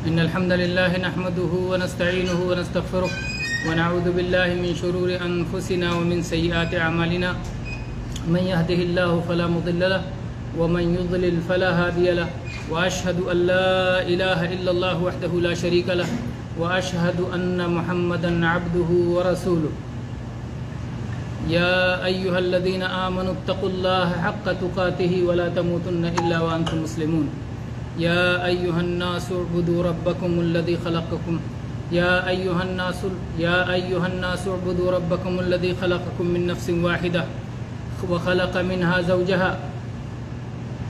إن الحمد لله نحمده ونستعينه ونستغفره ونعوذ بالله من شرور أنفسنا ومن سيئات أعمالنا من يهده الله فلا مضل له ومن يضلل فلا هادي له وأشهد أن لا إله إلا الله وحده لا شريك له وأشهد أن محمدا عبده ورسوله يا أيها الذين آمنوا اتقوا الله حق تقاته ولا تموتن إلا وأنتم مسلمون يا أيها الناس اعبدوا ربكم الذي خلقكم يا أيها الناس اعبدوا ربكم الذي خلقكم من نفس واحدة وخلق منها زوجها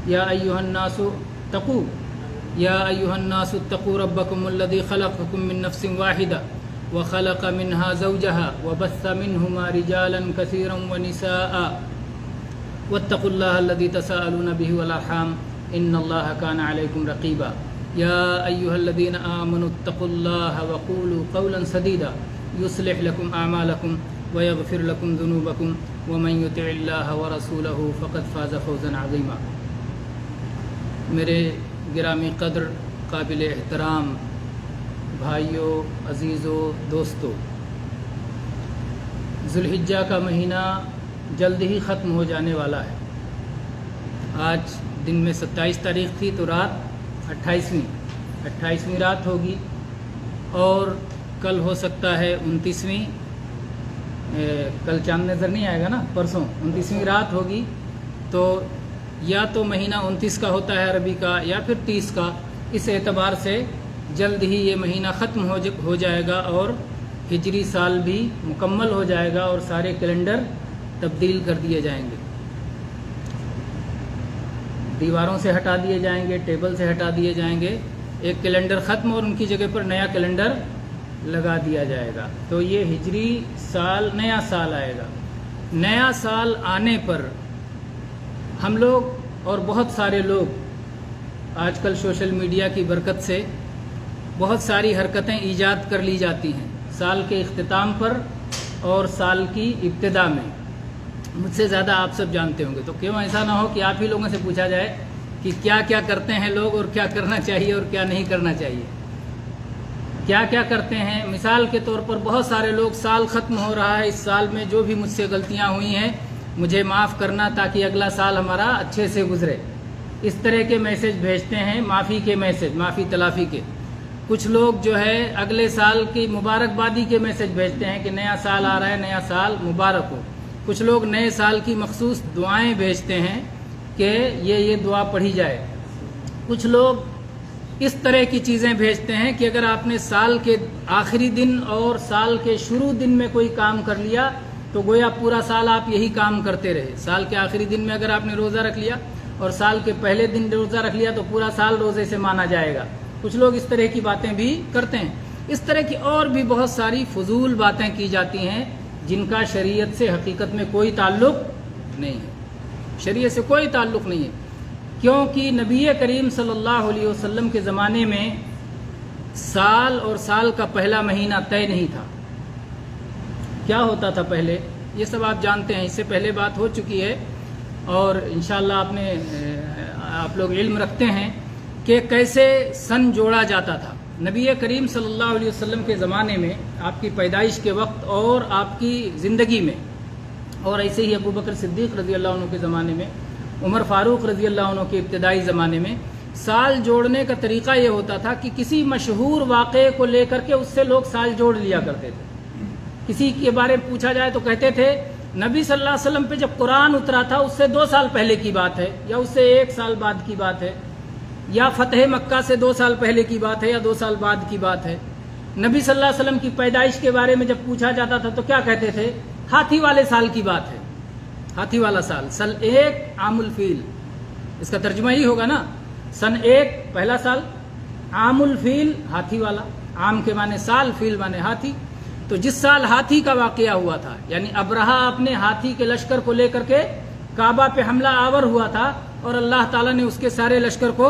يا أيها الناس اتقوا ربكم الذي خلقكم من نفس واحدة وخلق منها زوجها وبث منهما رجالا كثيرا ونساء واتقوا الله الذي تساءلون به والأرحام إن الله كان عليكم رقيبا يا أيها الذين آمنوا اتقوا الله وقولوا قولا سديدا يصلح لكم أعمالكم ويغفر لكم ذنوبكم ومن يطع الله ورسوله فقد فاز فوزا عظيما. میرے گرامی قدر، قابل احترام بھائیوں، عزیزوں، دوستوں، ذوالحجہ کا مہینہ جلد ہی ختم ہو جانے والا ہے. آج دن میں 27 تاریخ تھی تو رات 28ویں رات ہوگی اور کل ہو سکتا ہے 29ویں. کل چاند نظر نہیں آئے گا نا، پرسوں 29ویں رات ہوگی. تو یا تو مہینہ 29 کا ہوتا ہے عربی کا یا پھر 30 کا. اس اعتبار سے جلد ہی یہ مہینہ ختم ہو جائے گا اور ہجری سال بھی مکمل ہو جائے گا اور سارے کیلنڈر تبدیل کر دیے جائیں گے، دیواروں سے ہٹا دیے جائیں گے، ٹیبل سے ہٹا دیے جائیں گے. ایک کیلنڈر ختم اور ان کی جگہ پر نیا کیلنڈر لگا دیا جائے گا. تو یہ ہجری سال، نیا سال آئے گا. نیا سال آنے پر ہم لوگ اور بہت سارے لوگ آج کل سوشل میڈیا کی برکت سے بہت ساری حرکتیں ایجاد کر لی جاتی ہیں سال کے اختتام پر اور سال کی ابتدا میں. مجھ سے زیادہ آپ سب جانتے ہوں گے، تو کیوں ایسا نہ ہو کہ آپ ہی لوگوں سے پوچھا جائے کہ کیا کیا کرتے ہیں لوگ اور کیا کرنا چاہیے اور کیا نہیں کرنا چاہیے. کیا کیا کرتے ہیں؟ مثال کے طور پر بہت سارے لوگ سال ختم ہو رہا ہے، اس سال میں جو بھی مجھ سے غلطیاں ہوئی ہیں مجھے معاف کرنا تاکہ اگلا سال ہمارا اچھے سے گزرے. اس طرح کے میسج بھیجتے ہیں، معافی کے میسج، معافی تلافی کے. کچھ لوگ جو ہے اگلے سال کی مبارکبادی کے میسج بھیجتے ہیں کہ نیا سال آ رہا ہے، نیا سال مبارک ہو. کچھ لوگ نئے سال کی مخصوص دعائیں بھیجتے ہیں کہ یہ دعا پڑھی جائے. کچھ لوگ اس طرح کی چیزیں بھیجتے ہیں کہ اگر آپ نے سال کے آخری دن اور سال کے شروع دن میں کوئی کام کر لیا تو گویا پورا سال آپ یہی کام کرتے رہے. سال کے آخری دن میں اگر آپ نے روزہ رکھ لیا اور سال کے پہلے دن روزہ رکھ لیا تو پورا سال روزے سے مانا جائے گا. کچھ لوگ اس طرح کی باتیں بھی کرتے ہیں. اس طرح کی اور بھی بہت ساری فضول باتیں کی جاتی ہیں جن کا شریعت سے حقیقت میں کوئی تعلق نہیں ہے. شریعت سے کوئی تعلق نہیں ہے، کیونکہ نبی کریم صلی اللہ علیہ وسلم کے زمانے میں سال اور سال کا پہلا مہینہ طے نہیں تھا. کیا ہوتا تھا پہلے؟ یہ سب آپ جانتے ہیں، اس سے پہلے بات ہو چکی ہے اور انشاءاللہ آپ لوگ علم رکھتے ہیں کہ کیسے سن جوڑا جاتا تھا. نبی کریم صلی اللہ علیہ وسلم کے زمانے میں، آپ کی پیدائش کے وقت اور آپ کی زندگی میں، اور ایسے ہی ابو بکر صدیق رضی اللہ عنہ کے زمانے میں، عمر فاروق رضی اللہ عنہ کے ابتدائی زمانے میں، سال جوڑنے کا طریقہ یہ ہوتا تھا کہ کسی مشہور واقعے کو لے کر کے اس سے لوگ سال جوڑ لیا کرتے تھے. کسی کے بارے میں پوچھا جائے تو کہتے تھے نبی صلی اللہ علیہ وسلم پہ جب قرآن اترا تھا اس سے 2 سال پہلے کی بات ہے، یا اس سے 1 سال بعد کی بات ہے، یا فتح مکہ سے 2 سال پہلے کی بات ہے یا 2 سال بعد کی بات ہے. نبی صلی اللہ علیہ وسلم کی پیدائش کے بارے میں جب پوچھا جاتا تھا تو کیا کہتے تھے؟ ہاتھی والے سال کی بات ہے. ہاتھی والا سال، سن 1 عام الفیل، اس کا ترجمہ ہی ہوگا نا. سن 1 پہلا سال، عام الفیل ہاتھی والا. عام کے معنی سال، فیل معنی ہاتھی. تو جس سال ہاتھی کا واقعہ ہوا تھا، یعنی ابرہہ اپنے ہاتھی کے لشکر کو لے کر کے کعبہ پہ حملہ آور ہوا تھا اور اللہ تعالیٰ نے اس کے سارے لشکر کو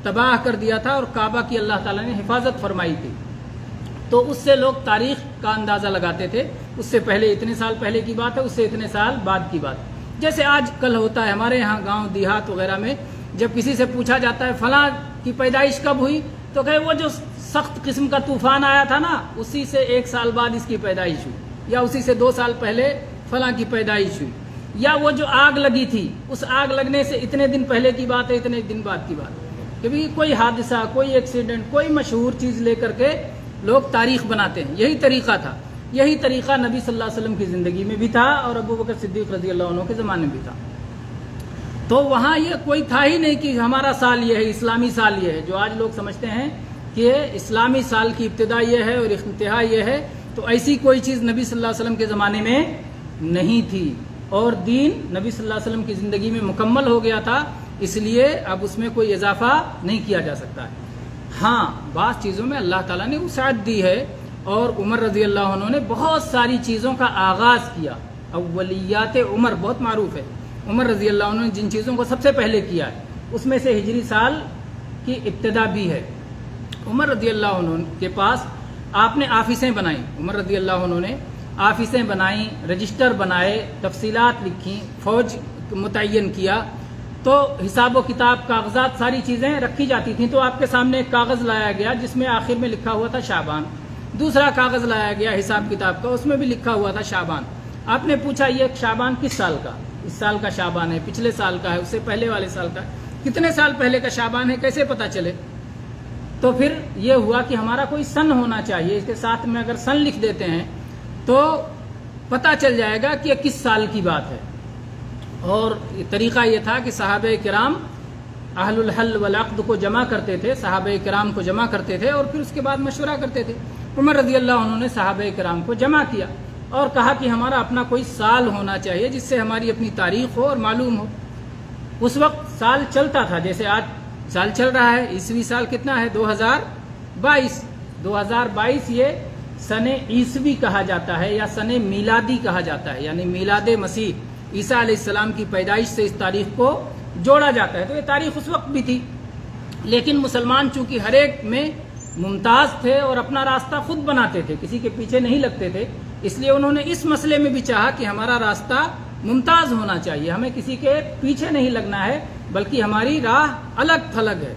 تباہ کر دیا تھا اور کعبہ کی اللہ تعالیٰ نے حفاظت فرمائی تھی. تو اس سے لوگ تاریخ کا اندازہ لگاتے تھے، اس سے پہلے اتنے سال پہلے کی بات ہے، اس سے اتنے سال بعد کی بات. جیسے آج کل ہوتا ہے ہمارے یہاں گاؤں دیہات وغیرہ میں، جب کسی سے پوچھا جاتا ہے فلاں کی پیدائش کب ہوئی تو کہ وہ جو سخت قسم کا طوفان آیا تھا نا، اسی سے 1 سال بعد اس کی پیدائش ہوئی، یا اسی سے 2 سال پہلے فلاں کی پیدائش ہوئی، یا وہ جو آگ لگی تھی اس آگ لگنے سے اتنے دن پہلے کی بات ہے، اتنے دن بعد کی بات ہے، کبھی کوئی حادثہ، کوئی ایکسیڈنٹ، کوئی مشہور چیز لے کر کے لوگ تاریخ بناتے ہیں۔ یہی طریقہ تھا، یہی طریقہ نبی صلی اللہ علیہ وسلم کی زندگی میں بھی تھا اور ابو بکر صدیق رضی اللہ عنہ کے زمانے میں بھی تھا۔ تو وہاں یہ کوئی تھا ہی نہیں کہ ہمارا سال یہ ہے، اسلامی سال یہ ہے، جو آج لوگ سمجھتے ہیں کہ اسلامی سال کی ابتدا یہ ہے اور انتہا یہ ہے، تو ایسی کوئی چیز نبی صلی اللہ علیہ وسلم کے زمانے میں نہیں تھی، اور دین نبی صلی اللہ علیہ وسلم کی زندگی میں مکمل ہو گیا تھا، اس لیے اب اس میں کوئی اضافہ نہیں کیا جا سکتا ہے۔ ہاں بعض چیزوں میں اللہ تعالیٰ نے وسعت دی ہے، اور عمر رضی اللہ عنہ نے بہت ساری چیزوں کا آغاز کیا۔ اولیات عمر بہت معروف ہے، عمر رضی اللہ عنہ نے جن چیزوں کو سب سے پہلے کیا ہے اس میں سے ہجری سال کی ابتدا بھی ہے۔ عمر رضی اللہ عنہ کے پاس آپ نے آفیسیں بنائیں، عمر رضی اللہ عنہ نے آفیسیں بنائیں، رجسٹر بنائے، تفصیلات لکھیں، فوج متعین کیا، تو حساب و کتاب، کاغذات، ساری چیزیں رکھی جاتی تھیں۔ تو آپ کے سامنے ایک کاغذ لایا گیا جس میں آخر میں لکھا ہوا تھا شعبان، دوسرا کاغذ لایا گیا حساب کتاب کا، اس میں بھی لکھا ہوا تھا شعبان۔ آپ نے پوچھا یہ شعبان کس سال کا؟ اس سال کا شعبان ہے، پچھلے سال کا ہے، اس سے پہلے والے سال کا ہے، کتنے سال پہلے کا شعبان ہے، کیسے پتہ چلے؟ تو پھر یہ ہوا کہ ہمارا کوئی سن ہونا چاہیے، اس کے ساتھ میں اگر سن لکھ دیتے ہیں تو پتہ چل جائے گا کہ یہ کس سال کی بات ہے۔ اور طریقہ یہ تھا کہ صحابہ کرام اہل الحل والعقد کو جمع کرتے تھے، صحابہ کرام کو جمع کرتے تھے اور پھر اس کے بعد مشورہ کرتے تھے۔ عمر رضی اللہ عنہ نے صحابہ کرام کو جمع کیا اور کہا کہ ہمارا اپنا کوئی سال ہونا چاہیے جس سے ہماری اپنی تاریخ ہو اور معلوم ہو۔ اس وقت سال چلتا تھا، جیسے آج سال چل رہا ہے، عیسوی سال کتنا ہے؟ 2022 یہ سن عیسوی کہا جاتا ہے یا سن میلادی کہا جاتا ہے، یعنی میلاد مسیح عیسیٰ علیہ السلام کی پیدائش سے اس تاریخ کو جوڑا جاتا ہے۔ تو یہ تاریخ اس وقت بھی تھی، لیکن مسلمان چونکہ ہر ایک میں ممتاز تھے اور اپنا راستہ خود بناتے تھے، کسی کے پیچھے نہیں لگتے تھے، اس لیے انہوں نے اس مسئلے میں بھی چاہا کہ ہمارا راستہ ممتاز ہونا چاہیے، ہمیں کسی کے پیچھے نہیں لگنا ہے، بلکہ ہماری راہ الگ تھلگ ہے،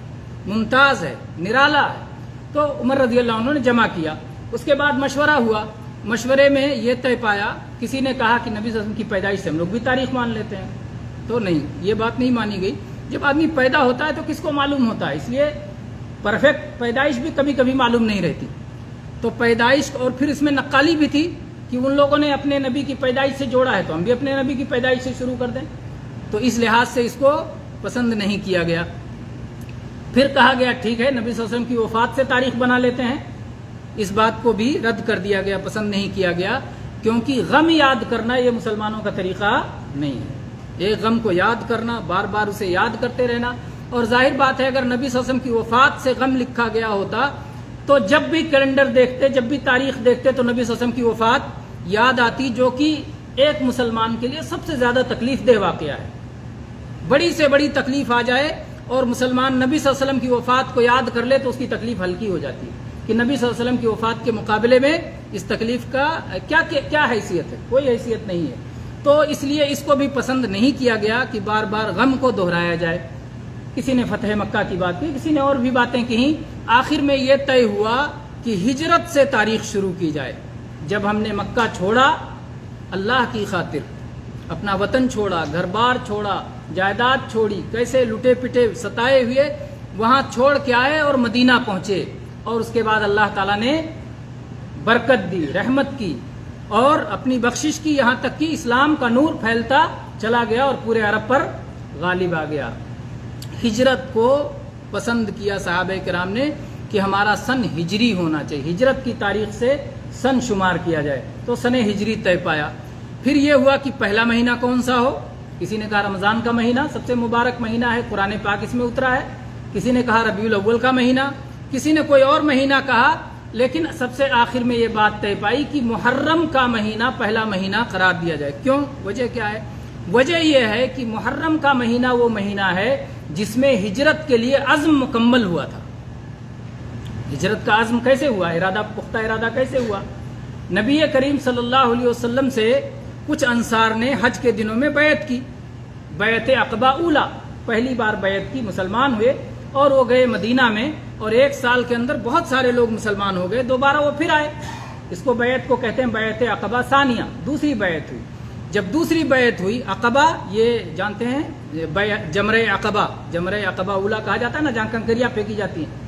ممتاز ہے، نرالا ہے۔ تو عمر رضی اللہ عنہ نے جمع کیا، اس کے بعد مشورہ ہوا، مشورے میں یہ طے پایا، کسی نے کہا کہ نبی صلی اللہ علیہ وسلم کی پیدائش سے ہم لوگ بھی تاریخ مان لیتے ہیں، تو نہیں، یہ بات نہیں مانی گئی۔ جب آدمی پیدا ہوتا ہے تو کس کو معلوم ہوتا ہے، اس لیے پرفیکٹ پیدائش بھی کبھی کبھی معلوم نہیں رہتی۔ تو پیدائش، اور پھر اس میں نقالی بھی تھی کہ ان لوگوں نے اپنے نبی کی پیدائش سے جوڑا ہے، تو ہم بھی اپنے نبی کی پیدائش سے شروع کر دیں، تو اس لحاظ سے اس کو پسند نہیں کیا گیا۔ پھر کہا گیا ٹھیک ہے نبی صلی اللہ علیہ وسلم کی وفات سے تاریخ بنا لیتے ہیں، اس بات کو بھی رد کر دیا گیا، پسند نہیں کیا گیا، کیونکہ غم یاد کرنا یہ مسلمانوں کا طریقہ نہیں ہے۔ ایک غم کو یاد کرنا، بار بار اسے یاد کرتے رہنا، اور ظاہر بات ہے اگر نبی صلی اللہ علیہ وسلم کی وفات سے غم لکھا گیا ہوتا تو جب بھی کیلنڈر دیکھتے، جب بھی تاریخ دیکھتے تو نبی صلی اللہ علیہ وسلم کی وفات یاد آتی، جو کہ ایک مسلمان کے لیے سب سے زیادہ تکلیف دہ واقعہ ہے۔ بڑی سے بڑی تکلیف آ جائے اور مسلمان نبی صلی اللہ علیہ وسلم کی وفات کو یاد کر لے تو اس کی تکلیف ہلکی ہو جاتی ہے، کہ نبی صلی اللہ علیہ وسلم کی وفات کے مقابلے میں اس تکلیف کا کیا حیثیت ہے، کوئی حیثیت نہیں ہے۔ تو اس لیے اس کو بھی پسند نہیں کیا گیا کہ بار بار غم کو دہرایا جائے۔ کسی نے فتح مکہ کی بات کی، کسی نے اور بھی باتیں کہیں، آخر میں یہ طے ہوا کہ ہجرت سے تاریخ شروع کی جائے۔ جب ہم نے مکہ چھوڑا اللہ کی خاطر، اپنا وطن چھوڑا، گھر بار چھوڑا، جائیداد چھوڑی، کیسے لٹے پٹے ستائے ہوئے وہاں چھوڑ کے آئے اور مدینہ پہنچے، اور اس کے بعد اللہ تعالیٰ نے برکت دی، رحمت کی اور اپنی بخشش کی، یہاں تک کہ اسلام کا نور پھیلتا چلا گیا اور پورے عرب پر غالب آ گیا۔ ہجرت کو پسند کیا صحابہ کرام نے کہ ہمارا سن ہجری ہونا چاہیے، ہجرت کی تاریخ سے سن شمار کیا جائے، تو سن ہجری طے پایا۔ پھر یہ ہوا کہ پہلا مہینہ کون سا ہو، کسی نے کہا رمضان کا مہینہ سب سے مبارک مہینہ ہے، قرآن پاک اس میں اترا ہے، کسی نے کہا ربیع الاول کا مہینہ، کسی نے کوئی اور مہینہ کہا، لیکن سب سے آخر میں یہ بات طے پائی کہ محرم کا مہینہ پہلا مہینہ قرار دیا جائے۔ کیوں؟ وجہ کیا ہے؟ وجہ یہ ہے کہ محرم کا مہینہ وہ مہینہ ہے جس میں ہجرت کے لیے عزم مکمل ہوا تھا۔ ہجرت کا عزم کیسے ہوا، ارادہ، پختہ ارادہ کیسے ہوا؟ نبی کریم صلی اللہ علیہ وسلم سے کچھ انصار نے حج کے دنوں میں بیعت کی، بیعت عقبہ اولا، پہلی بار بیعت کی، مسلمان ہوئے اور وہ گئے مدینہ میں، اور 1 سال کے اندر بہت سارے لوگ مسلمان ہو گئے، دوبارہ وہ پھر آئے. اس کو بیعت کو کہتے ہیں بیعت عقبہ ثانیہ، دوسری بیعت ہوئی. جب دوسری بیعت ہوئی عقبہ، یہ جانتے ہیں جمرہ عقبہ اولا کہا جاتا ہے نا، جہاں کنکریاں پھینکی جاتی ہیں،